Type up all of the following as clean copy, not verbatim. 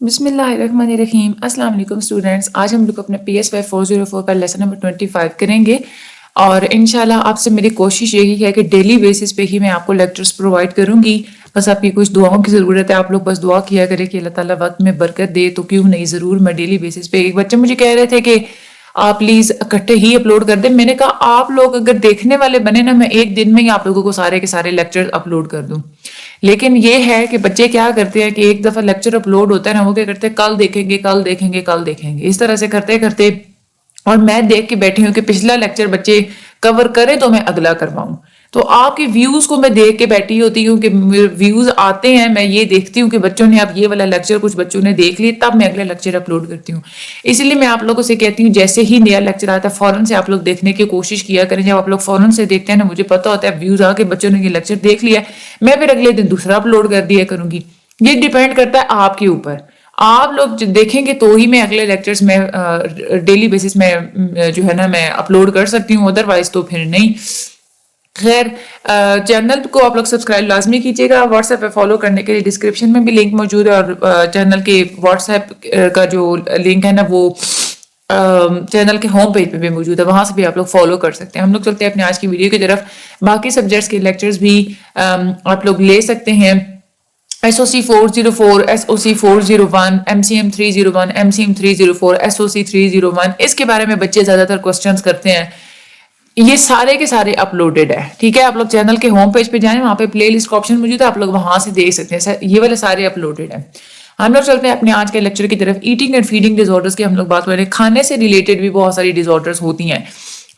بسم اللہ الرحمن الرحیم. السلام علیکم اسٹوڈینٹس. آج ہم لوگ اپنے PS5 404 کا لیسن نمبر 25 کریں گے اور انشاءاللہ آپ سے میری کوشش یہی ہے کہ ڈیلی بیسس پہ ہی میں آپ کو لیکچرز پرووائڈ کروں گی. بس آپ کی کچھ دعاؤں کی ضرورت ہے. آپ لوگ بس دعا کیا کریں کہ اللہ تعالیٰ وقت میں برکت دے. تو کیوں نہیں, ضرور میں ڈیلی بیسس پہ. ایک بچے مجھے کہہ رہے تھے کہ آپ پلیز اکٹھے ہی اپلوڈ کر دیں. میں نے کہا آپ لوگ اگر دیکھنے والے بنے نا, میں ایک دن میں ہی آپ لوگوں کو سارے کے سارے لیکچر اپلوڈ کر دوں. لیکن یہ ہے کہ بچے کیا کرتے ہیں کہ ایک دفعہ لیکچر اپلوڈ ہوتا ہے نا, وہ کیا کرتے ہیں کل دیکھیں گے کل دیکھیں گے کل دیکھیں گے, اس طرح سے کرتے کرتے. اور میں دیکھ کے بیٹھی ہوں کہ پچھلا لیکچر بچے کور کریں تو میں اگلا کرواؤں. تو آپ کی ویوز کو میں دیکھ کے بیٹھی ہوتی ہوں کہ ویوز آتے ہیں, میں یہ دیکھتی ہوں کہ بچوں نے اب یہ والا لیکچر کچھ بچوں نے دیکھ لی, تب میں اگلا لیکچر اپلوڈ کرتی ہوں. اسی لیے میں آپ لوگوں سے کہتی ہوں جیسے ہی نیا لیکچر آتا ہے فوراً سے آپ لوگ دیکھنے کی کوشش کیا کریں. جب آپ لوگ فوراً سے دیکھتے ہیں نا, مجھے پتا ہوتا ہے ویوز آ کے بچوں نے یہ لیکچر دیکھ لیا, میں پھر اگلے دن دوسرا اپلوڈ کر دیا کروں گی. یہ ڈیپینڈ کرتا ہے آپ کے اوپر. آپ لوگ دیکھیں گے تو ہی میں اگلے لیکچرز میں ڈیلی بیسس میں جو ہے نا میں اپلوڈ کر سکتی ہوں, ادروائز تو پھر نہیں. خیر, چینل کو آپ لوگ سبسکرائب لازمی کیجیے گا. واٹس ایپ پہ فالو کرنے کے لیے ڈسکرپشن میں بھی لنک موجود ہے, اور چینل کے واٹس ایپ کا جو لنک ہے نا وہ چینل کے ہوم پیج پہ بھی موجود ہے, وہاں سے بھی آپ لوگ فالو کر سکتے ہیں. ہم لوگ چلتے ہیں اپنے آج کی ویڈیو کی طرف. باقی سبجیکٹس کے لیکچرز بھی آپ لوگ لے سکتے ہیں. SOC 404, SOC 401, MCM 301, MCM 304, SOC 301, اس کے بارے میں بچے زیادہ تر کوسچنز کرتے ہیں. یہ سارے کے سارے اپلوڈڈ ہے, ٹھیک ہے. آپ لوگ چینل کے ہوم پیج پہ جائیں, وہاں پہ پلے لسٹ کا آپشن موجود ہے, آپ لوگ وہاں سے دیکھ سکتے ہیں. یہ والے سارے اپلوڈڈ ہیں. ہم لوگ چلتے ہیں اپنے آج کے لیکچر کی طرف. Eating and feeding disorders کی ہم لوگ بات کر رہے ہیں. کھانے سے ریلیٹڈ بھی بہت ساری ڈس آرڈرز ہوتی ہیں.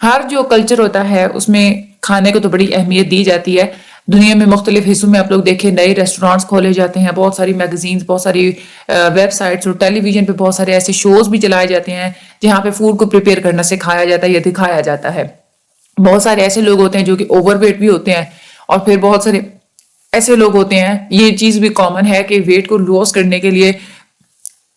ہر جو کلچر ہوتا ہے اس میں کھانے کو تو بڑی اہمیت دی جاتی ہے. دنیا میں مختلف حصوں میں آپ لوگ دیکھیں نئے ریسٹورانٹس کھولے جاتے ہیں, بہت ساری میگزینز, بہت ساری ویب سائٹس اور ٹیلی ویژن پہ بہت سارے ایسے شوز بھی چلائے جاتے ہیں جہاں پہ فوڈ کو پریپیئر کرنا سکھایا جاتا ہے یا دکھایا جاتا ہے. بہت سارے ایسے لوگ ہوتے ہیں جو کہ اوور ویٹ بھی ہوتے ہیں, اور پھر بہت سارے ایسے لوگ ہوتے ہیں, یہ چیز بھی کامن ہے کہ ویٹ کو لوس کرنے کے لیے,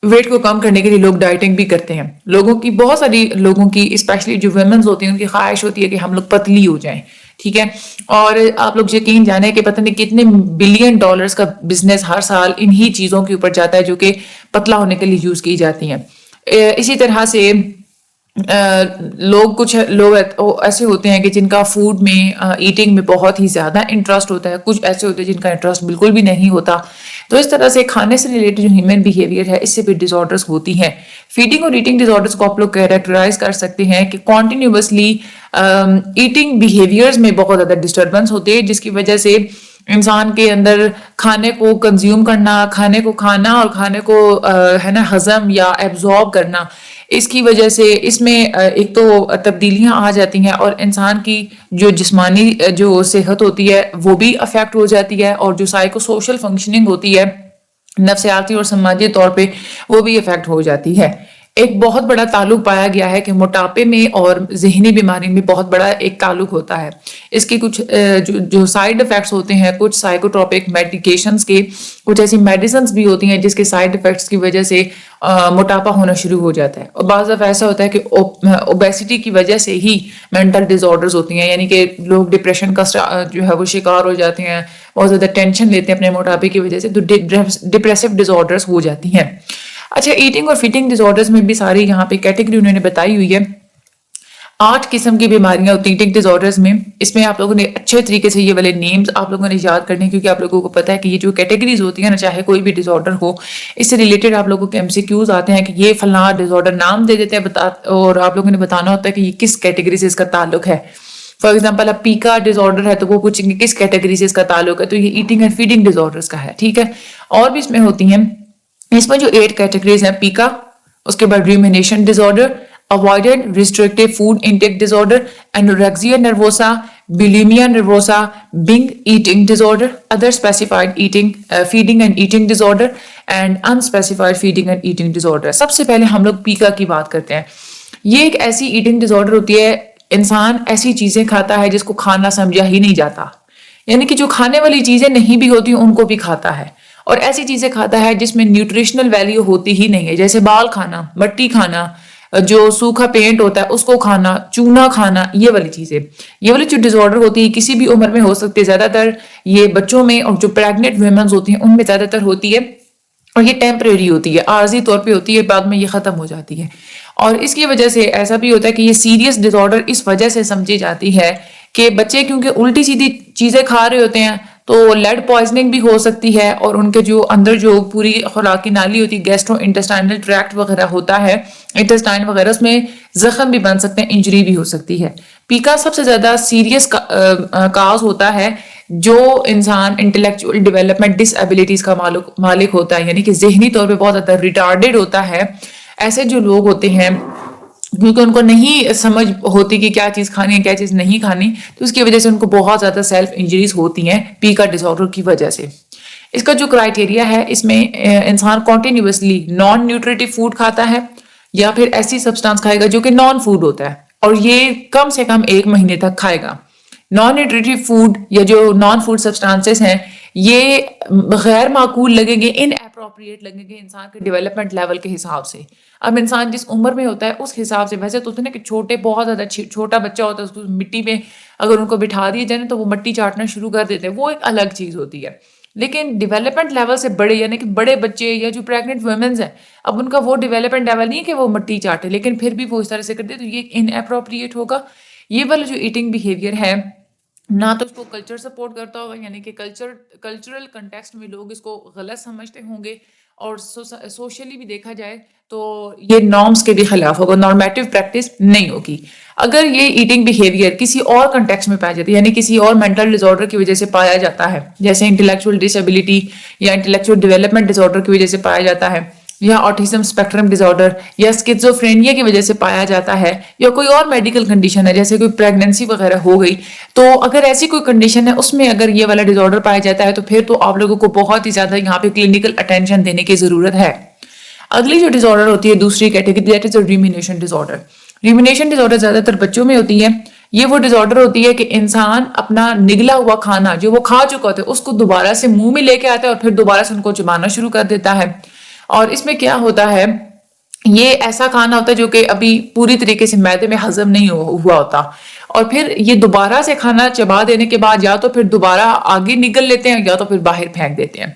ویٹ کو کم کرنے کے لیے لوگ ڈائٹنگ بھی کرتے ہیں. بہت ساری لوگوں کی اسپیشلی جو ویمنز ہوتی ہیں ان کی خواہش ہوتی ہے کہ ہم لوگ پتلی ہو جائیں, ٹھیک ہے. اور آپ لوگ یقین جانیں کہ پتہ نہیں کتنے بلین ڈالرز کا بزنس ہر سال انہی چیزوں کے اوپر جاتا ہے جو کہ پتلا ہونے کے لیے یوز کی جاتی ہیں. اسی طرح سے کچھ لوگ ایسے ہوتے ہیں کہ جن کا فوڈ میں ایٹنگ میں بہت ہی زیادہ انٹرسٹ ہوتا ہے, کچھ ایسے ہوتے ہیں جن کا انٹرسٹ بالکل بھی نہیں ہوتا. تو اس طرح سے کھانے سے ریلیٹڈ جو ہیومن بیہیویئر ہے اس سے بھی ڈس آرڈرز ہوتی ہیں. فیڈنگ اور ایٹنگ ڈس آرڈرز کو آپ لوگ کیریکٹرائز کر سکتے ہیں کہ کنٹینیوسلی ایٹنگ بیہیویئرز میں بہت زیادہ ڈسٹربنس ہوتی ہے, جس کی وجہ سے انسان کے اندر کھانے کو کنزیوم کرنا, کھانے کو کھانا اور کھانے کو ہے نا ہضم یا ایبزارب کرنا, اس کی وجہ سے اس میں ایک تو تبدیلیاں آ جاتی ہیں اور انسان کی جو جسمانی جو صحت ہوتی ہے وہ بھی افیکٹ ہو جاتی ہے, اور جو سائیکو سوشل فنکشننگ ہوتی ہے نفسیاتی اور سماجی طور پہ وہ بھی افیکٹ ہو جاتی ہے. ایک بہت بڑا تعلق پایا گیا ہے کہ موٹاپے میں اور ذہنی بیماری میں بہت بڑا ایک تعلق ہوتا ہے. اس کی کچھ جو سائیڈ افیکٹس ہوتے ہیں, کچھ سائیکوٹروپک میڈیکیشنز کے, کچھ ایسی میڈیسنز بھی ہوتی ہیں جس کے سائیڈ افیکٹس کی وجہ سے موٹاپا ہونا شروع ہو جاتا ہے. اور بعض دفعہ ایسا ہوتا ہے کہ اوبیسٹی کی وجہ سے ہی مینٹل ڈس آرڈرز ہوتی ہیں, یعنی کہ لوگ ڈپریشن کا جو ہے وہ شکار ہو جاتے ہیں, بہت زیادہ ٹینشن لیتے ہیں اپنے موٹاپے کی وجہ سے, تو ڈپریسو ڈس آرڈرز ہو جاتی ہیں. اچھا, ایٹنگ اور فیٹنگ ڈس آرڈرز میں بھی ساری یہاں پہ کیٹیگری انہوں نے بتائی ہوئی ہے. 8 قسم کی بیماریاں ہوتی ہیں ایٹنگ ڈس آرڈرز میں. اس میں آپ لوگوں نے اچھے طریقے سے یہ والے نیمز آپ لوگوں نے یاد کرنے ہیں, کیونکہ آپ لوگوں کو پتا ہے کہ یہ جو کیٹیگریز ہوتی ہیں نا, چاہے کوئی بھی ڈس آرڈر ہو, اس سے ریلیٹڈ آپ لوگوں کے MCQs آتے ہیں کہ یہ فلاں ڈس آرڈر نام دے دیتے ہیں اور آپ لوگوں نے بتانا ہوتا ہے کہ یہ کس کیٹیگری سے اس کا تعلق ہے. فار ایگزامپل اب پیکا ڈس آرڈر ہے تو وہ پوچھیں گے کس کیٹیگری سے اس کا تعلق ہے, تو یہ eating and feeding disorders کا ہے, ٹھیک ہے. اور بھی اس میں ہوتی ہیں, اس میں جو 8 کیٹیگریز ہیں, پیکا, اس کے بعد ریومینیشن ڈس order, avoided restrictive food intake disorder, anorexia nervosa, bulimia nervosa, binge eating disorder, other specified eating feeding and eating disorder, and unspecified feeding and eating disorder. سب سے پہلے ہم لوگ پیکا کی بات کرتے ہیں. یہ ایک ایسی ایٹنگ ڈس آرڈر ہوتی ہے, انسان ایسی چیزیں کھاتا ہے جس کو کھانا سمجھا ہی نہیں جاتا, یعنی کہ جو کھانے والی چیزیں نہیں بھی ہوتی ان کو بھی کھاتا ہے, اور ایسی چیزیں کھاتا ہے جس میں نیوٹریشنل ویلیو ہوتی ہی نہیں ہے, جیسے بال کھانا, مٹی کھانا, جو سوکھا پینٹ ہوتا ہے اس کو کھانا, چونا کھانا, یہ والی چیزیں. یہ والی جو ڈس آرڈر ہوتی ہے کسی بھی عمر میں ہو سکتی ہے, زیادہ تر یہ بچوں میں اور جو پریگننٹ ویمنز ہوتی ہیں ان میں زیادہ تر ہوتی ہے. اور یہ ٹیمپریری ہوتی ہے، عارضی طور پہ ہوتی ہے، بعد میں یہ ختم ہو جاتی ہے. اور اس کی وجہ سے ایسا بھی ہوتا ہے کہ یہ سیریس ڈس آرڈر اس وجہ سے سمجھی جاتی ہے کہ بچے کیونکہ الٹی سیدھی چیزیں کھا رہے ہوتے ہیں تو لیڈ پوائزننگ بھی ہو سکتی ہے، اور ان کے جو اندر جو پوری خوراکی نالی ہوتی ہے، گیسٹرو انٹسٹائنل ٹریکٹ وغیرہ ہوتا ہے، انٹسٹائن وغیرہ، اس میں زخم بھی بن سکتے ہیں، انجری بھی ہو سکتی ہے. پیکا سب سے زیادہ سیریس کاز ہوتا ہے جو انسان انٹلیکچوئل ڈیولپمنٹ ڈس ایبلٹیز کا مالک ہوتا ہے، یعنی کہ ذہنی طور پہ بہت زیادہ ریٹارڈیڈ ہوتا ہے. ایسے جو لوگ ہوتے ہیں کیونکہ ان کو نہیں سمجھ ہوتی کہ کیا چیز کھانی ہے کیا چیز نہیں کھانی، تو اس کی وجہ سے ان کو بہت زیادہ سیلف انجریز ہوتی ہیں پیکا ڈس آرڈر کی وجہ سے. اس کا جو کرائٹیریا ہے، اس میں انسان کنٹینیوسلی نان نیوٹریٹو فوڈ کھاتا ہے یا پھر ایسی سبسٹانس کھائے گا جو کہ نان فوڈ ہوتا ہے، اور یہ کم سے کم 1 مہینے تک کھائے گا. نان نیوٹریٹو فوڈ یا جو نان فوڈ سبسٹانسز ہیں یہ غیر معقول لگیں گے، ان اپروپریٹ لگیں گے انسان کے ڈیولپمنٹ لیول کے حساب سے. اب انسان جس عمر میں ہوتا ہے اس حساب سے، ویسے تو نا کہ چھوٹے بہت زیادہ چھوٹا بچہ ہوتا ہے، اس کو مٹی میں اگر ان کو بٹھا دیے جائے تو وہ مٹی چاٹنا شروع کر دیتے ہیں، وہ ایک الگ چیز ہوتی ہے. لیکن ڈیولپمنٹ لیول سے بڑے، یعنی کہ بڑے بچے یا جو پریگننٹ ویمنز ہیں، اب ان کا وہ ڈیولپمنٹ لیول نہیں ہے کہ وہ مٹی چاٹے، لیکن پھر بھی وہ اس طرح سے کرتے تو یہ ان اپروپریٹ ہوگا. یہ والا جو ایٹنگ بیہیویئر ہے نہ تو اس کو کلچر سپورٹ کرتا ہوگا، یعنی کہ کلچرل کنٹیکسٹ میں لوگ اس کو غلط سمجھتے ہوں گے، اور سوشلی بھی دیکھا جائے تو یہ نارمز کے بھی خلاف ہوگا، نارمیٹیو پریکٹس نہیں ہوگی. اگر یہ ایٹنگ بیہیویئر کسی اور کنٹیکسٹ میں پایا جاتا ہے، یعنی کسی اور مینٹل ڈس آرڈر کی وجہ سے پایا جاتا ہے، جیسے انٹلیکچوئل ڈس ایبلٹی یا انٹلیکچوئل ڈیولپمنٹ ڈس آرڈر کی وجہ سے پایا جاتا ہے، یا آٹزم اسپیکٹرم ڈس آرڈر یا اسکیزوفرینیا کی وجہ سے پایا جاتا ہے، یا کوئی اور میڈیکل کنڈیشن ہے جیسے کوئی پریگننسی وغیرہ ہو گئی، تو اگر ایسی کوئی کنڈیشن ہے اس میں اگر یہ والا ڈس آرڈر پایا جاتا ہے تو پھر تو آپ لوگوں کو بہت ہی زیادہ یہاں پہ کلینکل اٹینشن دینے کی ضرورت ہے. اگلی جو ڈس آرڈر ہوتی ہے دوسری category, that is rumination disorder. Rumination disorder زیادہ تر بچوں میں ہوتی ہے. یہ وہ ڈس آرڈر ہوتی ہے کہ انسان اپنا نگلا ہوا کھانا جو وہ کھا چکا ہوتا ہے اس کو دوبارہ سے منہ میں لے کے آتا ہے اور پھر دوبارہ سے ان کو چبانا شروع کر دیتا ہے. اور اس میں کیا ہوتا ہے، یہ ایسا کھانا ہوتا ہے جو کہ ابھی پوری طریقے سے معدے میں ہضم نہیں ہوا ہوتا، اور پھر یہ دوبارہ سے کھانا چبا دینے کے بعد یا تو پھر دوبارہ آگے نگل لیتے ہیں یا تو پھر باہر پھینک دیتے ہیں.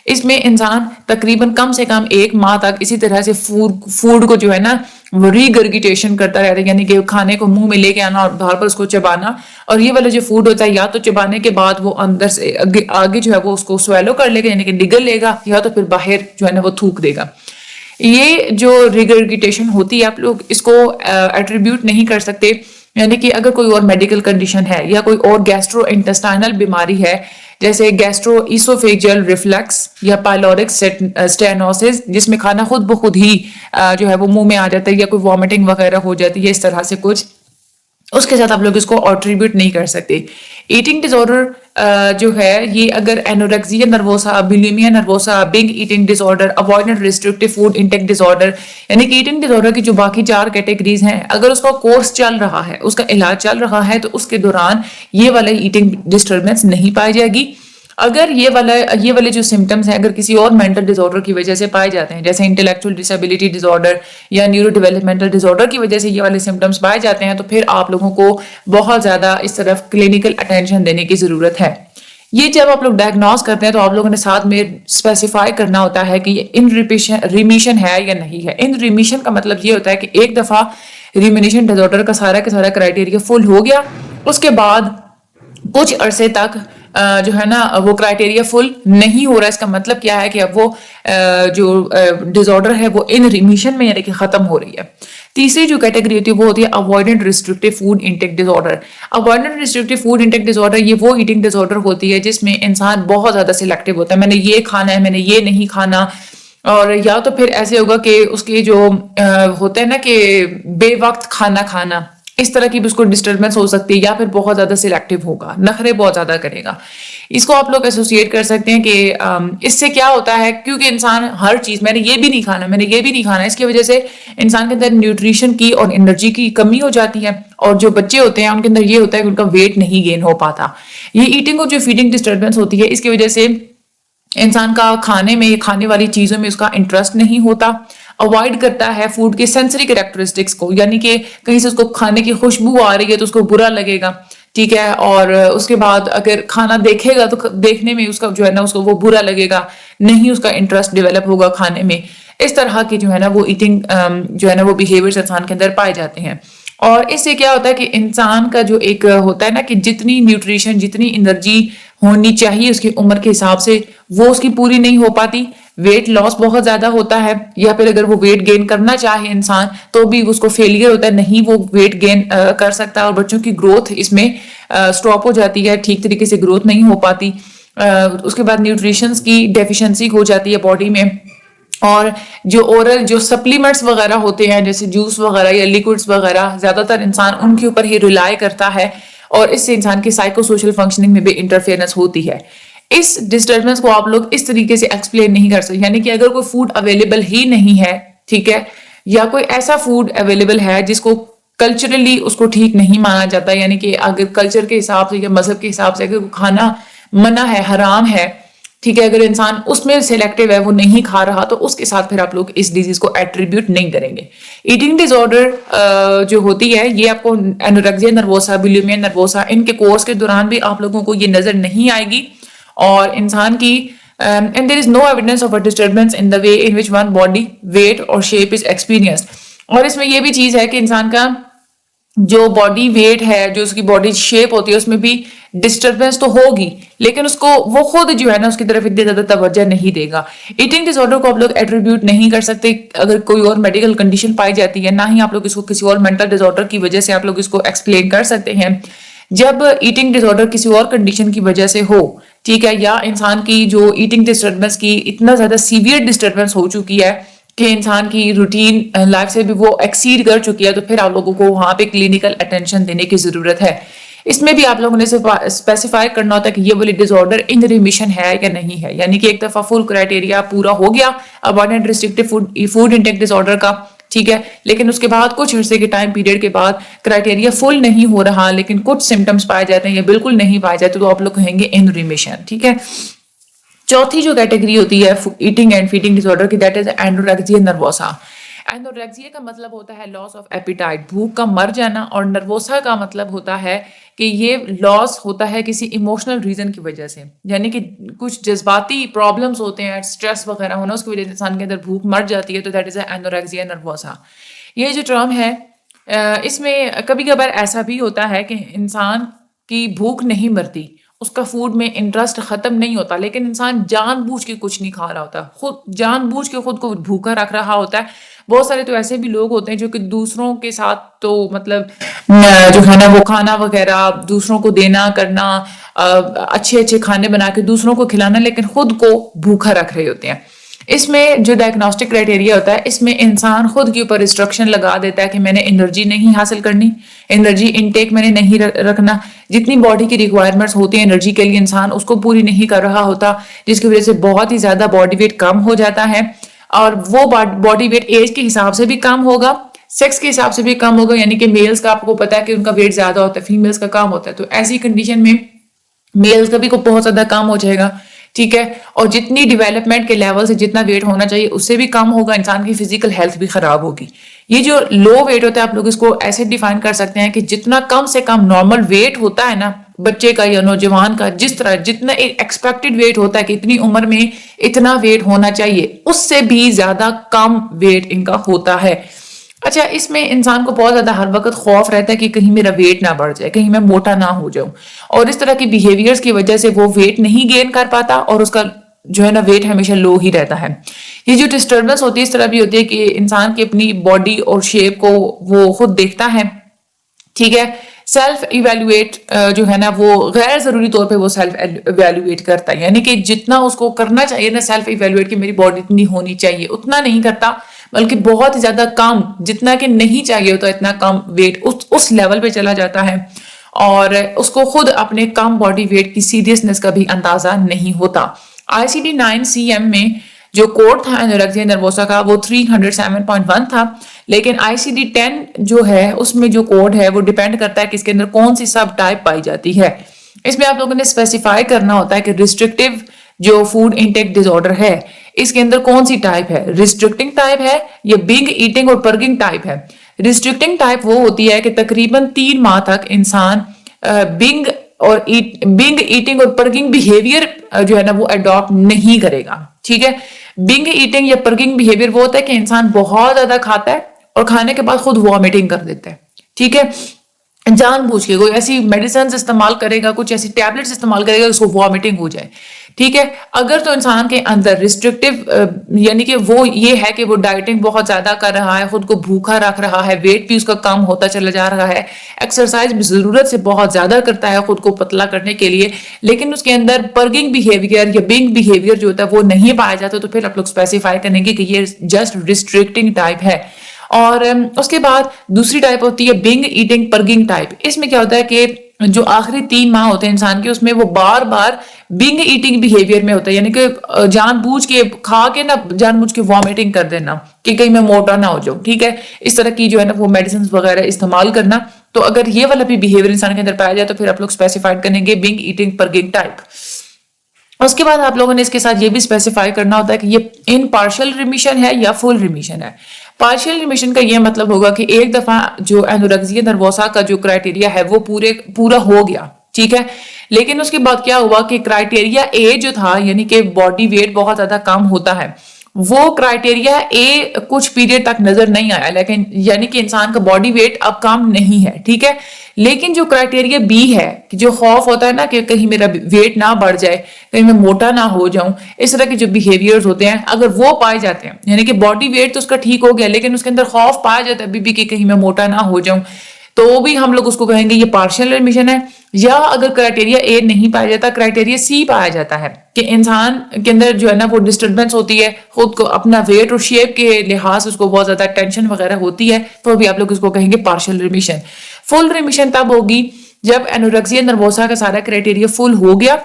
اس میں انسان تقریباً کم سے کم 1 ماہ تک اسی طرح سے فوڈ کو جو ہے نا وہ ریگرگیٹیشن کرتا رہتا ہے، یعنی کہ کھانے کو منہ میں لے کے آنا اور بار پر اس کو چبانا. اور یہ والا جو فوڈ ہوتا ہے یا تو چبانے کے بعد وہ اندر سے آگے جو ہے وہ اس کو سویلو کر لے گا، یعنی کہ نگل لے گا، یا تو پھر باہر جو ہے نا وہ تھوک دے گا. یہ جو ریگرگیٹیشن ہوتی ہے آپ لوگ اس کو ایٹریبیوٹ نہیں کر سکتے، یعنی کہ اگر کوئی اور میڈیکل کنڈیشن ہے یا کوئی اور گیسٹرو انٹسٹائنل بیماری ہے جیسے گیسٹرو ایسوفیجل ریفلیکس یا پائلورک سٹینوسس، جس میں کھانا خود بخود ہی جو ہے وہ منہ میں آ جاتا ہے یا کوئی وامٹنگ وغیرہ ہو جاتی ہے اس طرح سے کچھ، اس کے ساتھ آپ لوگ اس کو ایٹریبیوٹ نہیں کر سکتے. ایٹنگ ڈس آرڈر جو ہے یہ اگر anorexia nervosa, bulimia nervosa, binge eating disorder, avoidant restrictive food intake disorder, یعنی کہ ایٹنگ ڈس آرڈر کی جو باقی 4 کیٹیگریز ہیں اگر اس کا کورس چل رہا ہے، اس کا علاج چل رہا ہے، تو اس کے دوران یہ والا ایٹنگ ڈسٹربنس نہیں پائی جائے گی. اگر یہ والے جو سمٹمز ہیں اگر کسی اور مینٹل ڈس آرڈر کی وجہ سے پائے جاتے ہیں، جیسے انٹلیکچوئل ڈس ایبلٹی ڈس آرڈر یا نیورو ڈیولپمنٹل ڈس آرڈر کی وجہ سے یہ والے سمٹمز پائے جاتے ہیں، تو پھر آپ لوگوں کو بہت زیادہ اس طرف کلینکل اٹینشن دینے کی ضرورت ہے. یہ جب آپ لوگ ڈائگنوز کرتے ہیں تو آپ لوگوں نے ساتھ میں اسپیسیفائی کرنا ہوتا ہے کہ یہ ان ریمیشن ہے یا نہیں ہے. ان ریمیشن کا مطلب یہ ہوتا ہے کہ ایک دفعہ ریمینیشن ڈس آرڈر کا سارا کرائٹیریا فل ہو گیا، اس کے بعد کچھ عرصے تک جو ہے نا وہ کرائٹیریا فل نہیں ہو رہا. اس کا مطلب کیا ہے کہ اب وہ جو ڈس آرڈر ہے وہ ان ریمیشن میں یعنی کہ ختم ہو رہی ہے. تیسری جو کیٹیگری ہوتی ہے وہ ہوتی ہے avoidant restrictive food intake disorder. Avoidant restrictive food intake disorder یہ وہ ایٹنگ ڈس آرڈر ہوتی ہے جس میں انسان بہت زیادہ سلیکٹیو ہوتا ہے، میں نے یہ کھانا ہے، میں نے یہ نہیں کھانا. اور یا تو پھر ایسے ہوگا کہ اس کے جو ہوتا ہے نا کہ بے وقت کھانا اس طرح کی بھی اس کو ڈسٹربنس ہو سکتی ہے، یا پھر بہت زیادہ سلیکٹیو ہوگا، نخرے بہت زیادہ کرے گا. اس کو آپ لوگ ایسوسیٹ کر سکتے ہیں کہ اس سے کیا ہوتا ہے، کیونکہ انسان ہر چیز میں نے یہ بھی نہیں کھانا، میں نے یہ بھی نہیں کھانا، اس کی وجہ سے انسان کے اندر نیوٹریشن کی اور انرجی کی کمی ہو جاتی ہے. اور جو بچے ہوتے ہیں ان کے اندر یہ ہوتا ہے کہ ان کا ویٹ نہیں گین ہو پاتا. یہ ایٹنگ اور جو فیڈنگ ڈسٹربنس ہوتی ہے اس کی وجہ سے انسان کا کھانے میں، کھانے والی چیزوں میں اس کا انٹرسٹ نہیں ہوتا، اوائڈ کرتا ہے فوڈ کے سینسری کریکٹرسٹکس کو، یعنی کہ کہیں سے اس کو کھانے کی خوشبو آ رہی ہے تو اس کو برا لگے گا، ٹھیک ہے, اور اس کے بعد اگر کھانا دیکھے گا تو دیکھنے میں اس کا جو ہے نا اس کو وہ برا لگے گا, نہیں اس کا انٹرسٹ ڈیولپ ہوگا کھانے میں. اس طرح کی جو ہے نا وہ ایٹنگ جو ہے نا وہ بیہیویئرس انسان کے اندر پائے جاتے ہیں. اور اس سے کیا ہوتا ہے کہ انسان کا جو ایک ہوتا ہے نا کہ جتنی نیوٹریشن جتنی انرجی ہونی چاہیے اس کی عمر کے حساب سے وہ اس کی پوری نہیں ہو پاتی, ویٹ لاس بہت زیادہ ہوتا ہے, یا پھر اگر وہ ویٹ گین کرنا چاہے انسان تو بھی اس کو فیلئر ہوتا ہے, نہیں وہ ویٹ گین کر سکتا, اور بچوں کی گروتھ اس میں سٹاپ ہو جاتی ہے, ٹھیک طریقے سے گروتھ نہیں ہو پاتی. اس کے بعد نیوٹریشنز کی ڈیفیشنسی ہو جاتی ہے باڈی میں, اور جو اورل جو سپلیمنٹس وغیرہ ہوتے ہیں جیسے جوس وغیرہ یا لیکوڈز وغیرہ زیادہ تر انسان ان کے اوپر ہی ریلائی کرتا ہے, اور اس سے انسان کی سائیکو سوشل فنکشننگ میں بھی انٹرفیئرنس ہوتی ہے. اس ڈسٹربنس کو آپ لوگ اس طریقے سے ایکسپلین نہیں کر سکتے, یعنی کہ اگر کوئی فوڈ اویلیبل ہی نہیں ہے, ٹھیک ہے, یا کوئی ایسا فوڈ اویلیبل ہے جس کو کلچرلی اس کو ٹھیک نہیں مانا جاتا, یعنی کہ اگر کلچر کے حساب سے یا مذہب کے حساب سے اگر کھانا منع ہے, حرام ہے, ٹھیک ہے, اگر انسان اس میں سلیکٹیو ہے, وہ نہیں کھا رہا, تو اس کے ساتھ پھر آپ لوگ اس ڈیزیز کو ایٹریبیوٹ نہیں کریں گے. ایٹنگ ڈس آرڈر جو ہوتی ہے یہ آپ کو انوریکسیا نروسا, بولیمیا نروسا, ان کے کورس کے دوران بھی آپ لوگوں کو یہ نظر نہیں آئے گی, اور انسان کی and there is no evidence of a disturbance in the way in which one body weight or shape is experienced. اور اس میں یہ بھی چیز ہے کہ انسان کا جو باڈی ویٹ ہے, جو اس کی باڈی شیپ ہوتی ہے, اس میں بھی ڈسٹربنس تو ہوگی, لیکن اس کو وہ خود جو ہے نا اس کی طرف اتنی زیادہ توجہ نہیں دے گا. ایٹنگ ڈس آرڈر کو آپ لوگ ایٹریبیوٹ نہیں کر سکتے اگر کوئی اور میڈیکل کنڈیشن پائی جاتی ہے, نہ ہی آپ لوگ اس کو کسی اور مینٹل ڈس آرڈر کی وجہ سے آپ لوگ اس کو ایکسپلین کر سکتے ہیں. جب ایٹنگ ڈس آرڈر کسی اور کنڈیشن کی وجہ سے ہو, ٹھیک ہے, یا انسان کی جو ایٹنگ ڈسٹربنس کی اتنا زیادہ سیویئر ڈسٹربنس ہو چکی ہے کہ انسان کی روٹین لائف سے بھی وہ ایکسیڈ کر چکی ہے, تو پھر آپ لوگوں کو وہاں پہ کلینکل اٹینشن دینے کی ضرورت ہے. اس میں بھی آپ لوگوں نے اسپیسیفائی کرنا ہوتا ہے کہ یہ والی ڈس آرڈر ان ریمیشن ہے یا نہیں ہے, یعنی کہ ایک دفعہ فل کرائٹیریا پورا ہو گیا ابانڈنٹ ریسٹرکٹیو فوڈ انٹیک ڈس آرڈر کا, ٹھیک ہے, لیکن اس کے بعد کچھ عرصے کے ٹائم پیریڈ کے بعد کرائٹیریا فل نہیں ہو رہا لیکن کچھ سمٹمز پائے جاتے ہیں یا بالکل نہیں پائے جاتے, تو آپ لوگ کہیں گے ان ریمیشن, ٹھیک ہے. چوتھی جو کیٹیگری ہوتی ہے eating and feeding disorder کی, that is anorexia nervosa. Anorexia کا مطلب ہوتا ہے لاس آف ایپیٹائٹ, بھوک کا مر جانا, اور نروسا کا مطلب ہوتا ہے کہ یہ لاس ہوتا ہے کسی ایموشنل ریزن کی وجہ سے, یعنی کہ کچھ جذباتی پرابلمس ہوتے ہیں, اسٹریس وغیرہ ہونا, اس کی وجہ سے انسان کے اندر بھوک مر جاتی ہے, تو دیٹ از اینورکسیا نروسا. یہ جو ٹرم ہے اس میں کبھی کبھار ایسا بھی ہوتا ہے کہ انسان کی بھوک نہیں مرتی, اس کا فوڈ میں انٹرسٹ ختم نہیں ہوتا, لیکن انسان جان بوجھ کے کچھ نہیں کھا رہا ہوتا, خود جان بوجھ کے خود کو بھوکا رکھ رہا ہوتا ہے. بہت سارے تو ایسے بھی لوگ ہوتے ہیں جو کہ دوسروں کے ساتھ تو مطلب جو ہے نا وہ کھانا وغیرہ دوسروں کو دینا کرنا, اچھے اچھے کھانے بنا کے دوسروں کو کھلانا, لیکن خود کو بھوکا رکھ رہے ہوتے ہیں. اس میں جو ڈائگنوسٹک کرائٹیریا ہوتا ہے, اس میں انسان خود کے اوپر ریسٹرکشن لگا دیتا ہے کہ میں نے انرجی نہیں حاصل کرنی, انرجی انٹیک میں نے نہیں رکھنا, جتنی باڈی کی ریکوائرمنٹس ہوتی ہیں انرجی کے لیے انسان اس کو پوری نہیں کر رہا ہوتا, جس کی وجہ سے بہت ہی زیادہ باڈی ویٹ کم ہو جاتا ہے, اور وہ باڈی ویٹ ایج کے حساب سے بھی کم ہوگا, سیکس کے حساب سے بھی کم ہوگا, یعنی کہ میلز کا آپ کو پتا ہے کہ ان کا ویٹ زیادہ ہوتا ہے, فیمیلز کا کم ہوتا ہے, تو ایسی کنڈیشن میں میلز کا بھی بہت زیادہ کم ہو جائے گا, ٹھیک ہے, اور جتنی ڈیولپمنٹ کے لیول سے جتنا ویٹ ہونا چاہیے اس سے بھی کم ہوگا, انسان کی فزیکل ہیلتھ بھی خراب ہوگی. یہ جو لو ویٹ ہوتا ہے آپ لوگ اس کو ایسے ڈیفائن کر سکتے ہیں کہ جتنا کم سے کم نارمل ویٹ ہوتا ہے نا بچے کا یا نوجوان کا, جس طرح جتنا ایکسپیکٹڈ ویٹ ہوتا ہے کہ اتنی عمر میں اتنا ویٹ ہونا چاہیے, اس سے بھی زیادہ کم ویٹ ان کا ہوتا ہے. اچھا, اس میں انسان کو بہت زیادہ ہر وقت خوف رہتا ہے کہ کہیں میرا ویٹ نہ بڑھ جائے, کہیں میں موٹا نہ ہو جاؤں, اور اس طرح کی بیہیویئرز کی وجہ سے وہ ویٹ نہیں گین کر پاتا اور اس کا جو ہے نا ویٹ ہمیشہ لو ہی رہتا ہے. یہ جو ڈسٹربنس ہوتی ہے اس طرح بھی ہوتی ہے کہ انسان کی اپنی باڈی اور شیپ کو وہ خود دیکھتا ہے, ٹھیک ہے, سیلف ایویلویٹ جو ہے نا وہ غیر ضروری طور پہ وہ سیلف ایویلویٹ کرتا ہے, یعنی کہ جتنا اس کو کرنا چاہیے نا سیلف ایویلویٹ کہ میری باڈی اتنی ہونی چاہیے اتنا نہیں کرتا, بلکہ بہت زیادہ کم, جتنا کہ نہیں چاہیے ہوتا اتنا کم ویٹ اس لیول پہ چلا جاتا ہے, اور اس کو خود اپنے کم باڈی ویٹ کی سیریسنس کا بھی اندازہ نہیں ہوتا. ICD-9-CM میں جو کوڈ تھا اینورکسیا نروسا کا وہ 307.1 تھا, لیکن ICD-10 جو ہے اس میں جو کوڈ ہے وہ ڈیپینڈ کرتا ہے کہ اس کے اندر کون سی سب ٹائپ پائی جاتی ہے. اس میں آپ لوگوں نے اسپیسیفائی کرنا ہوتا ہے کہ ریسٹرکٹیو جو فوڈ انٹیک ڈس آرڈر ہے اس کے اندر کون سی ٹائپ ہے, ریسٹرکٹنگ ٹائپ ہے یا بنگ ایٹنگ اور پرگنگ ٹائپ ہے. ریسٹرکٹنگ ٹائپ وہ ہوتی ہے کہ تقریباً 3 ماہ تک انسان بنگ اور بنگ ایٹنگ اور پرگنگ بیہیویئر جو ہے نا وہ اڈاپٹ نہیں کرے گا. ٹھیک ہے, بنگ ایٹنگ یا پرگنگ بیہیویئر وہ ہوتا ہے کہ انسان بہت زیادہ کھاتا ہے اور کھانے کے بعد خود وامٹنگ کر دیتا ہے. ٹھیک ہے, جان بوجھ کے کوئی ایسی میڈیسنز استعمال کرے گا, کچھ ایسی ٹیبلٹس استعمال کرے گا اس کو وامٹنگ ہو جائے. ٹھیک ہے, اگر تو انسان کے اندر ریسٹرکٹیو یعنی کہ وہ یہ ہے کہ وہ ڈائٹنگ بہت زیادہ کر رہا ہے, خود کو بھوکا رکھ رہا ہے, ویٹ بھی اس کا کم ہوتا چلا جا رہا ہے, ایکسرسائز بھی ضرورت سے بہت زیادہ کرتا ہے خود کو پتلا کرنے کے لیے, لیکن اس کے اندر پرگنگ بیہیویئر یا بنگ بیہیویئر جو ہوتا ہے وہ نہیں پایا جاتا, تو پھر آپ لوگ اسپیسیفائی کریں گے کہ یہ جسٹ ریسٹرکٹنگ ٹائپ ہے. اور اس کے بعد دوسری ٹائپ ہوتی ہے بنگ ایٹنگ پرگنگ ٹائپ. اس میں کیا ہوتا ہے کہ جو آخری 3 ماہ ہوتے ہیں انسان کے, اس میں وہ بار بار بنگ ایٹنگ بیہیویئر میں ہوتا ہے, یعنی کہ جان بوجھ کے کھا کے نا جان بوجھ کے وامٹنگ کر دینا کہ کہیں میں موٹا نہ ہو جاؤں. ٹھیک ہے, اس طرح کی جو ہے نا وہ میڈیسنز وغیرہ استعمال کرنا. تو اگر یہ والا بھی بیہیویئر انسان کے اندر پایا جائے تو پھر آپ لوگ اسپیسیفائڈ کریں گے بنگ ایٹنگ پرگنگ ٹائپ. اس کے بعد آپ لوگوں نے اس کے ساتھ یہ بھی اسپیسیفائی کرنا ہوتا ہے کہ یہ ان پارشل ریمیشن ہے یا فل ریمیشن ہے. پارشل ریمیشن کا یہ مطلب ہوگا کہ ایک دفعہ جو انورگزیا نروسا کا جو کرائٹیریا ہے وہ پورا ہو گیا. ٹھیک ہے, لیکن اس کے بعد کیا ہوا کہ کرائٹیریا اے جو تھا یعنی کہ باڈی ویٹ بہت زیادہ کم ہوتا ہے, وہ کرائٹیریا اے کچھ پیریڈ تک نظر نہیں آیا, لیکن یعنی کہ انسان کا باڈی ویٹ اب کم نہیں ہے. ٹھیک ہے, لیکن جو کرائٹیریا بی ہے کہ جو خوف ہوتا ہے نا کہ کہیں میرا ویٹ نہ بڑھ جائے, کہیں میں موٹا نہ ہو جاؤں, اس طرح کے جو بیہیویئرز ہوتے ہیں اگر وہ پائے جاتے ہیں, یعنی کہ باڈی ویٹ تو اس کا ٹھیک ہو گیا لیکن اس کے اندر خوف پایا جاتا ہے ابھی بھی کہ کہیں میں موٹا نہ ہو جاؤں, تو بھی ہم لوگ اس کو کہیں گے یہ پارشل ریمیشن ہے. یا اگر کرائٹیریا اے نہیں پایا جاتا, کرائٹیریا سی پایا جاتا ہے کہ انسان کے اندر جو ہے نا وہ ڈسٹربنس ہوتی ہے, خود کو اپنا ویٹ اور شیپ کے لحاظ اس کو بہت زیادہ ٹینشن وغیرہ ہوتی ہے, تو بھی آپ لوگ اس کو کہیں گے پارشل ریمیشن. فل ریمیشن تب ہوگی جب انورگزیا نروسا کا سارا کرائٹیریا فل ہو گیا,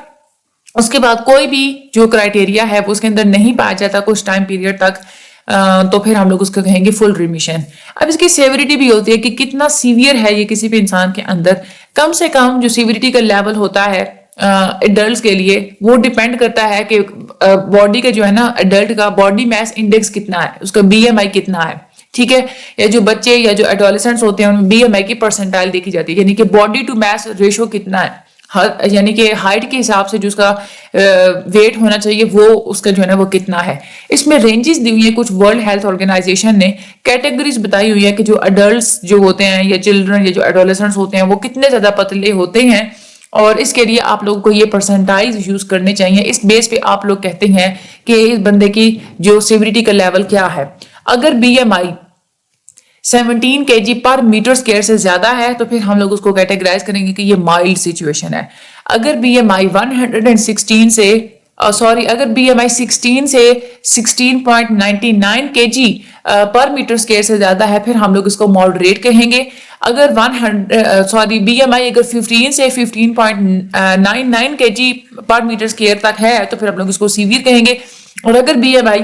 اس کے بعد کوئی بھی جو کرائٹیریا ہے وہ اس کے اندر نہیں پایا جاتا کچھ ٹائم پیریڈ تک, تو پھر ہم لوگ اس کو کہیں گے فل ریمیشن. اب اس کی سیوریٹی بھی ہوتی ہے کہ کتنا سیویئر ہے یہ کسی بھی انسان کے اندر. کم سے کم جو سیوریٹی کا لیول ہوتا ہے ایڈلٹس کے لیے وہ ڈیپینڈ کرتا ہے کہ باڈی کا جو ہے نا ایڈلٹ کا باڈی میس انڈیکس کتنا ہے, اس کا بی ایم آئی کتنا ہے. ٹھیک ہے, یا جو بچے یا جو ایڈولسنٹس ہوتے ہیں ان میں بی ایم آئی کی پرسنٹائل دیکھی جاتی ہے, یعنی کہ باڈی ٹو میس ریشو کتنا ہے, یعنی کہ ہائٹ کے حساب سے جو اس کا ویٹ ہونا چاہیے وہ اس کا جو ہے نا وہ کتنا ہے. اس میں رینجز دی ہوئی ہیں, کچھ ورلڈ ہیلتھ آرگنائزیشن نے کیٹیگریز بتائی ہوئی ہے کہ جو اڈلٹس جو ہوتے ہیں یا چلڈرن یا جو ایڈولسنٹس ہوتے ہیں وہ کتنے زیادہ پتلے ہوتے ہیں, اور اس کے لیے آپ لوگوں کو یہ پرسنٹائز یوز کرنے چاہیے. اس بیس پہ آپ لوگ کہتے ہیں کہ اس بندے کی جو سیوریٹی کا لیول کیا ہے. اگر بی ایم آئی 17 kg پر میٹر اسکوائر سے زیادہ ہے تو پھر ہم لوگ اس کو کیٹیگرائز کریں گے کہ یہ مائلڈ سچویشن ہے. اگر بی ایم آئی 116 سے اگر بی ایم آئی 16 سے 16.99 kg پر میٹر اسکوائر سے زیادہ ہے پھر ہم لوگ اس کو ماڈریٹ کہیں گے. اگر بی ایم آئی اگر 15 سے 15.99 kg پر میٹر اسکوائر تک ہے تو پھر ہم لوگ اس کو سیویئر کہیں گے. اور اگر بی ایم آئی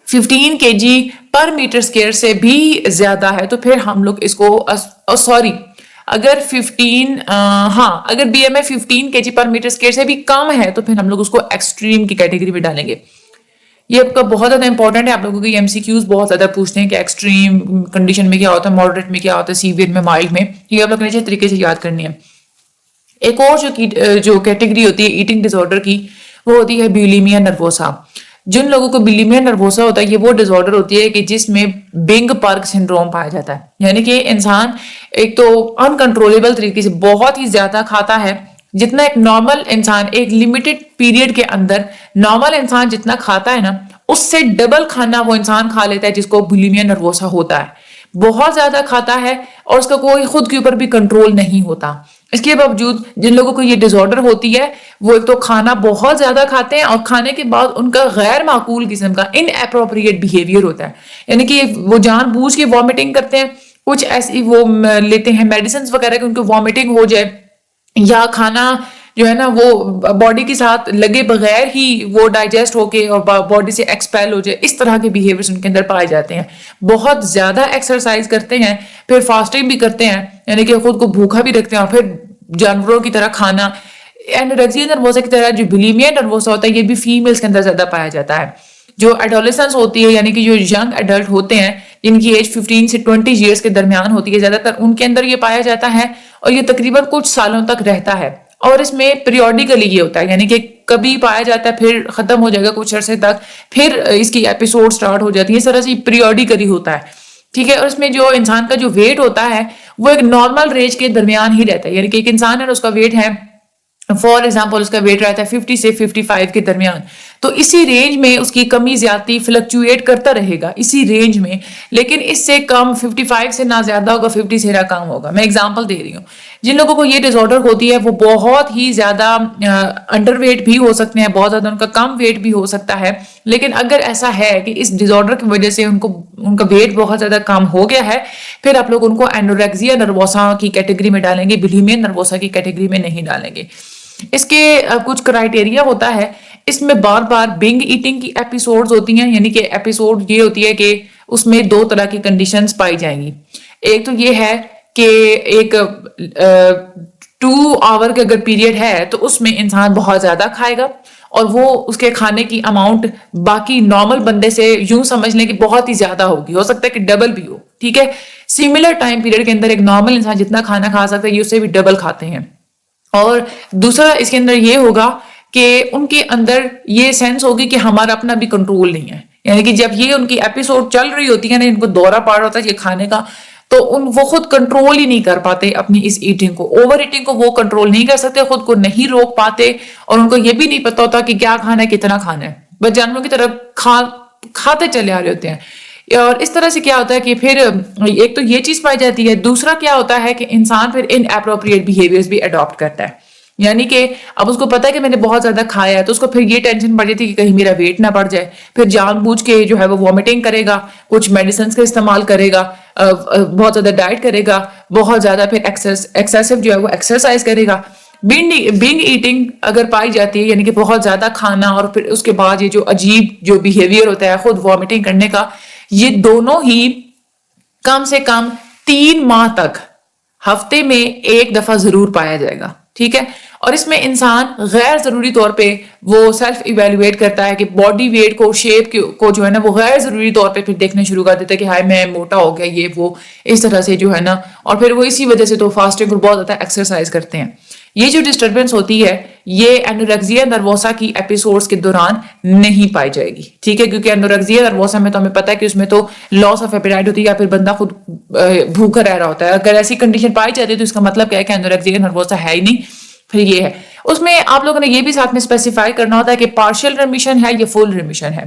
15 kg پر میٹر اسکوائر سے بھی زیادہ ہے تو پھر ہم لوگ اس کو اگر بی ایم آئی 15 kg پر میٹر اسکوائر سے بھی کم ہے تو پھر ہم لوگ اس کو ایکسٹریم کی کیٹیگری میں ڈالیں گے. یہ آپ کا بہت زیادہ امپورٹنٹ ہے, آپ لوگوں کی ایم سی کیوز بہت زیادہ پوچھتے ہیں کہ ایکسٹریم کنڈیشن میں کیا ہوتا ہے, ماڈریٹ میں کیا ہوتا ہے, سیویئر میں, مائلڈ میں, یہ آپ لوگ نے اچھے طریقے سے یاد کرنی ہے. ایک اور جو کیٹیگری ہوتی ہے ایٹنگ ڈس آرڈر کی وہ ہوتی ہے بیولیمیا نروسا. جن لوگوں کو بیولیمیا نروسا ہوتا ہے یہ وہ ڈس آرڈر ہوتی ہے کہ جس میں بنگ پرگ سنڈروم پایا جاتا ہے, یعنی کہ انسان ایک تو انکنٹرولیبل طریقے سے بہت ہی زیادہ کھاتا ہے, جتنا ایک نارمل انسان ایک لمیٹڈ پیریڈ کے اندر نارمل انسان جتنا کھاتا ہے نا اس سے ڈبل کھانا وہ انسان کھا لیتا ہے جس کو بیولیمیا نروسا ہوتا ہے. بہت زیادہ کھاتا ہے اور اس کا کوئی خود کے اوپر بھی کنٹرول نہیں ہوتا. اس کے باوجود جن لوگوں کو یہ ڈس آرڈر ہوتی ہے وہ ایک تو کھانا بہت زیادہ کھاتے ہیں اور کھانے کے بعد ان کا غیر معقول قسم کا ان اپروپریٹ بیہیویئر ہوتا ہے, یعنی کہ وہ جان بوجھ کے وامٹنگ کرتے ہیں, کچھ ایسی وہ لیتے ہیں میڈیسنز وغیرہ کہ ان کو وامٹنگ ہو جائے, یا کھانا جو ہے نا وہ باڈی کے ساتھ لگے بغیر ہی وہ ڈائجسٹ ہو کے اور باڈی سے ایکسپیل ہو جائے. اس طرح کے بیہیویئرز ان کے اندر پائے جاتے ہیں. بہت زیادہ ایکسرسائز کرتے ہیں, پھر فاسٹنگ بھی کرتے ہیں, یعنی کہ خود کو بھوکا بھی رکھتے ہیں, اور پھر جانوروں کی طرح کھانا. انورگزیا نروسا کی طرح جو بیولیمیا نروسا ہوتا ہے یہ بھی فیمیلز کے اندر زیادہ پایا جاتا ہے. جو ایڈولسنس ہوتی ہے یعنی کہ جو ینگ ایڈلٹ ہوتے ہیں جن کی ایج 15 سے 20 ایئرس کے درمیان ہوتی ہے زیادہ تر ان کے اندر یہ پایا جاتا ہے. اور یہ تقریباً کچھ سالوں تک رہتا ہے، اور اس میں پیریوڈیکلی یہ ہوتا ہے، یعنی کہ کبھی پایا جاتا ہے پھر ختم ہو جائے گا کچھ عرصے تک، پھر اس کی ایپیسوڈ سٹارٹ ہو جاتی ہے، اس طرح سے پیریوڈیکلی ہوتا ہے، ٹھیک ہے۔ اور اس میں جو انسان کا جو ویٹ ہوتا ہے وہ ایک نارمل رینج کے درمیان ہی رہتا ہے، یعنی کہ ایک انسان ہے اور اس کا ویٹ ہے فار ایگزامپل اس کا ویٹ رہتا ہے 50 سے 55 کے درمیان، تو اسی رینج میں اس کی کمی زیادتی فلکچویٹ کرتا رہے گا اسی رینج میں، لیکن اس سے کم 55 سے نہ زیادہ ہوگا، 50 سے نہ کم ہوگا۔ میں اگزامپل دے رہی ہوں، جن لوگوں کو یہ ڈس آرڈر ہوتی ہے وہ بہت ہی زیادہ انڈر ویٹ بھی ہو سکتے ہیں، بہت زیادہ ان کا کم ویٹ بھی ہو سکتا ہے، لیکن اگر ایسا ہے کہ اس ڈس آرڈر کی وجہ سے ان کا ویٹ بہت زیادہ کم ہو گیا ہے، پھر آپ لوگ ان کو اینوریکسیا نروسا کی کیٹیگری میں ڈالیں گے، بلیمیا نروسا کی کیٹیگری میں نہیں ڈالیں گے۔ اس کے کچھ کرائٹیریا ہوتا ہے، اس میں بار بار بنگ ایٹنگ کی ایپیسوڈز ہوتی ہیں، یعنی کہ ایپیسوڈ یہ ہوتی ہے کہ اس میں دو طرح کی کنڈیشنز پائی جائیں گی۔ ایک تو یہ ہے کہ ایک 2 آور کا اگر پیریڈ ہے تو اس میں انسان بہت زیادہ کھائے گا، اور وہ اس کے کھانے کی اماؤنٹ باقی نارمل بندے سے یوں سمجھ لیں کہ بہت ہی زیادہ ہوگی، ہو سکتا ہے کہ ڈبل بھی ہو، ٹھیک ہے۔ سملر ٹائم پیریڈ کے اندر ایک نارمل انسان جتنا کھانا کھا سکتا ہے یہ اس سے بھی ڈبل کھاتے ہیں۔ اور دوسرا اس کے اندر یہ ہوگا کہ ان کے اندر یہ سینس ہوگی کہ ہمارا اپنا بھی کنٹرول نہیں ہے، یعنی کہ جب یہ ان کی ایپیسوڈ چل رہی ہوتی ہے نا، ان کو دورہ پڑ رہا ہوتا ہے یہ کھانے کا، تو وہ خود کنٹرول ہی نہیں کر پاتے اپنی اس ایٹنگ کو، اوور ایٹنگ کو وہ کنٹرول نہیں کر سکتے، خود کو نہیں روک پاتے، اور ان کو یہ بھی نہیں پتا ہوتا کہ کیا کھانا ہے کتنا کھانا ہے، بس جانوروں کی طرح کھاتے چلے آ رہے ہوتے ہیں۔ اور اس طرح سے کیا ہوتا ہے کہ پھر ایک تو یہ چیز پائی جاتی ہے، دوسرا کیا ہوتا ہے کہ انسان پھر ان اپروپریٹ بیہیویئرز بھی اڈاپٹ کرتا ہے، یعنی کہ اب اس کو پتا ہے کہ میں نے بہت زیادہ کھایا ہے، تو اس کو پھر یہ ٹینشن پڑ جاتی ہے کہ کہیں میرا ویٹ نہ بڑھ جائے، پھر جان بوجھ کے جو ہے وہ وامٹنگ کرے گا، کچھ میڈیسنز کا استعمال کرے گا، بہت زیادہ ڈائٹ کرے گا، بہت زیادہ پھر ایکسیسو جو ہے وہ ایکسرسائز کرے گا۔ بنگ ایٹنگ اگر پائی جاتی ہے، یعنی کہ بہت زیادہ کھانا اور پھر اس کے بعد یہ جو عجیب جو بیہیویئر ہوتا ہے خود وامٹنگ کرنے کا، یہ دونوں ہی کم سے کم 3 ماہ تک ہفتے میں ایک دفعہ ضرور پایا جائے گا، ٹھیک ہے۔ اور اس میں انسان غیر ضروری طور پہ وہ سیلف ایویلویٹ کرتا ہے کہ باڈی ویٹ کو، شیپ کو جو ہے نا وہ غیر ضروری طور پہ پھر دیکھنا شروع کر دیتا ہے کہ ہائے میں موٹا ہو گیا، یہ وہ اس طرح سے جو ہے نا، اور پھر وہ اسی وجہ سے تو فاسٹنگ اور بہت زیادہ ایکسرسائز کرتے ہیں۔ یہ جو ڈسٹربنس ہوتی ہے یہ اینوریکسیا نروسا کی ایپیسوڈز کے دوران نہیں پائی جائے گی، ٹھیک ہے، کیونکہ اینوریکسیا نروسا میں تو ہمیں پتا ہے کہ اس میں تو لاس آف ایپیٹائٹ ہوتی ہے، یا پھر بندہ خود بھوکا رہ رہا ہوتا ہے۔ اگر ایسی کنڈیشن پائی جاتی ہے تو اس کا مطلب کیا ہے کہ اینوریکسیا نروسا ہے ہی نہیں۔ پھر یہ ہے، اس میں آپ لوگوں نے یہ بھی ساتھ میں اسپیسیفائی کرنا ہوتا ہے کہ پارشل ریمیشن ہے یا فل ریمیشن ہے،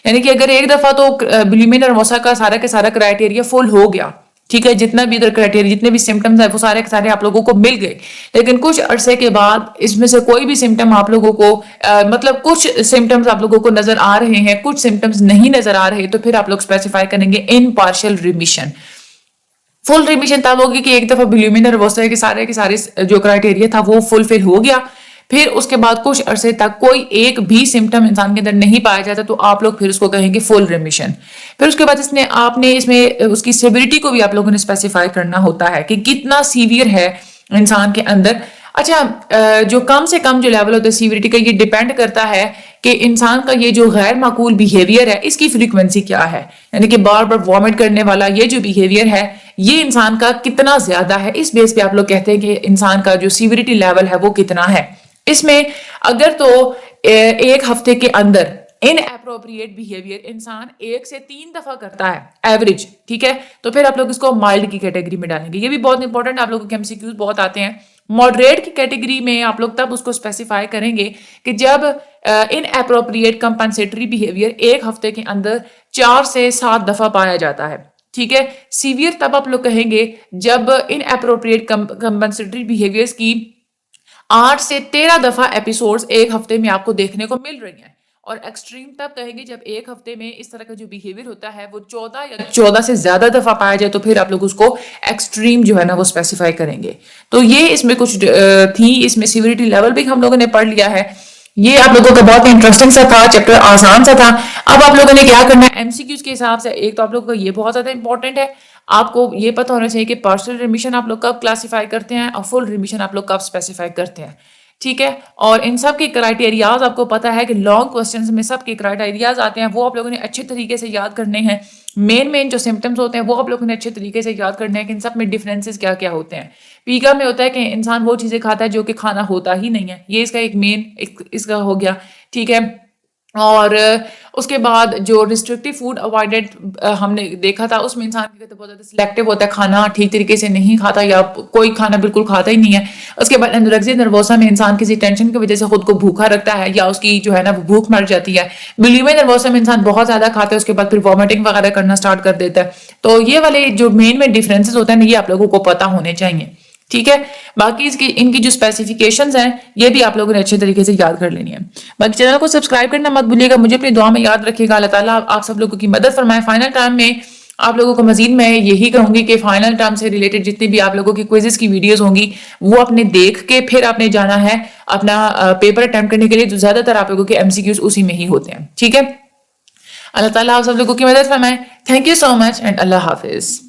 یعنی کہ اگر ایک دفعہ تو بلیمیا نروسا کا سارا کرائٹیریا فل ہو گیا، ٹھیک ہے، جتنا بھی ادھر کرائٹیریا جتنے بھی سمٹمز ہیں وہ سارے کے سارے آپ لوگوں کو مل گئے، لیکن کچھ عرصے کے بعد اس میں سے کوئی بھی سمٹم آپ لوگوں کو مطلب کچھ سمٹمز آپ لوگوں کو نظر آ رہے ہیں، کچھ سمٹمز نہیں نظر آ رہے، تو پھر آپ لوگ اسپیسیفائی کریں گے in partial remission. Full remission تب ہوگی کہ ایک دفعہ بلیمیا نروسا کے سارے جو کرائٹیریا تھا وہ فلفل ہو گیا، پھر اس کے بعد کچھ عرصے تک کوئی ایک بھی سمٹم انسان کے اندر نہیں پایا جاتا، تو آپ لوگ پھر اس کو کہیں گے فل ریمیشن۔ پھر اس کے بعد آپ نے اس میں اس کی سیویریٹی کو بھی آپ لوگوں نے اسپیسیفائی کرنا ہوتا ہے کہ کتنا سیویئر ہے انسان کے اندر۔ اچھا، جو کم سے کم جو لیول ہوتا ہے سیویریٹی کا، یہ ڈیپینڈ کرتا ہے کہ انسان کا یہ جو غیر معقول بیہیویئر ہے اس کی فریکوینسی کیا ہے، یعنی کہ بار بار وامٹ کرنے والا یہ جو بیہیویئر ہے یہ انسان کا کتنا زیادہ ہے، اس بیس پہ آپ لوگ کہتے ہیں کہ انسان کا جو سیویریٹی لیول ہے وہ کتنا ہے۔ اس میں اگر تو ایک ہفتے کے اندر ان اپروپریٹ بیہیویئر انسان 1 سے 3 دفعہ کرتا ہے ایوریج، ٹھیک ہے، تو پھر آپ لوگ اس کو مائلڈ کی کیٹیگری میں ڈالیں گے۔ یہ بھی بہت امپورٹنٹ، آپ لوگوں کے MCQs بہت آتے ہیں۔ ماڈریٹ کی کیٹیگری میں آپ لوگ تب اس کو اسپیسیفائی کریں گے کہ جب ان اپروپریٹ کمپنسیٹری بیہیویئر ایک ہفتے کے اندر 4 سے 7 دفعہ پایا جاتا ہے، ٹھیک ہے۔ سیویئر تب آپ لوگ کہیں گے جب ان اپروپریٹ کمپنسیٹری بیہیویئرز کی 8 سے 13 دفعہ ایپیسوڈز ایک ہفتے میں آپ کو دیکھنے کو مل رہی ہیں، اور ایکسٹریم تب کہیں گے جب ایک ہفتے میں اس طرح کا جو بیہیویئر ہوتا ہے وہ 14 سے زیادہ دفعہ پایا جائے، تو پھر آپ لوگ اس کو ایکسٹریم جو ہے نا وہ اسپیسیفائی کریں گے۔ تو یہ اس میں کچھ تھی، اس میں سیویریٹی لیول بھی ہم لوگوں نے پڑھ لیا ہے۔ یہ آپ لوگوں کا بہت انٹرسٹنگ سا تھا، چیپٹر آسان سا تھا۔ اب آپ لوگوں نے کیا کرنا ہے MCQs کے حساب سے، ایک تو آپ لوگوں کا یہ بہت زیادہ امپورٹنٹ ہے، آپ کو یہ پتہ ہونا چاہیے کہ پارشل ریمیشن آپ لوگ کب کلاسیفائی کرتے ہیں اور فل ریمیشن آپ لوگ کب اسپیسیفائی کرتے ہیں۔ ٹھیک ہے. اور ان سب کے کرائٹیریاز آپ کو پتا ہے کہ لانگ کوسچنز میں سب کے کرائٹیریاز آتے ہیں, وہ آپ لوگوں نے اچھے طریقے سے یاد کرنے ہیں. مین جو سمٹمز ہوتے ہیں وہ آپ لوگوں نے اچھے طریقے سے یاد کرنے ہیں کہ ان سب میں ڈفرینسز کیا کیا ہوتے ہیں. پیکا میں ہوتا ہے کہ انسان وہ چیزیں کھاتا ہے جو کہ کھانا ہوتا ہی نہیں ہے, یہ اس کا ایک مین اس کا ہو گیا. ٹھیک ہے. اور اس کے بعد جو ریسٹرکٹیو فوڈ اوائڈڈ ہم نے دیکھا تھا, اس میں انسان بہت زیادہ سلیکٹیو ہوتا ہے, کھانا ٹھیک طریقے سے نہیں کھاتا یا کوئی کھانا بالکل کھاتا ہی نہیں ہے. اس کے بعد انورگزیا نروسا میں انسان کسی ٹینشن کی وجہ سے خود کو بھوکا رکھتا ہے یا اس کی جو ہے نا وہ بھوک مر جاتی ہے. بلیویا نروسا میں انسان بہت زیادہ کھاتا ہے, اس کے بعد پھر وامٹنگ وغیرہ کرنا اسٹارٹ کر دیتا ہے. تو یہ والے جو مین ڈفرینسز ہوتے ہیں یہ آپ لوگوں کو پتا ہونے چاہیے. ٹھیک ہے. باقی ان کی جو اسپیسیفکیشنز ہیں یہ بھی آپ لوگوں نے اچھے طریقے سے یاد کر لینی ہے. باقی چینل کو سبسکرائب کرنا مت بھولیے گا, مجھے اپنی دعا میں یاد رکھیے گا. اللہ تعالیٰ آپ سب لوگوں کی مدد فرمائے. فائنل ٹائم میں آپ لوگوں کو مزید میں یہی کہوں گی کہ فائنل ٹرم سے ریلیٹڈ جتنی بھی آپ لوگوں کی کوئزز کی ویڈیوز ہوں گی وہ اپنے دیکھ کے پھر آپ نے جانا ہے اپنا پیپر اٹیمپٹ کرنے کے لیے. جو زیادہ تر آپ لوگوں کے MCQs اسی میں ہی ہوتے ہیں. ٹھیک ہے. اللہ تعالیٰ آپ سب لوگوں کی مدد فرمائے. Thank you so much and اللہ حافظ.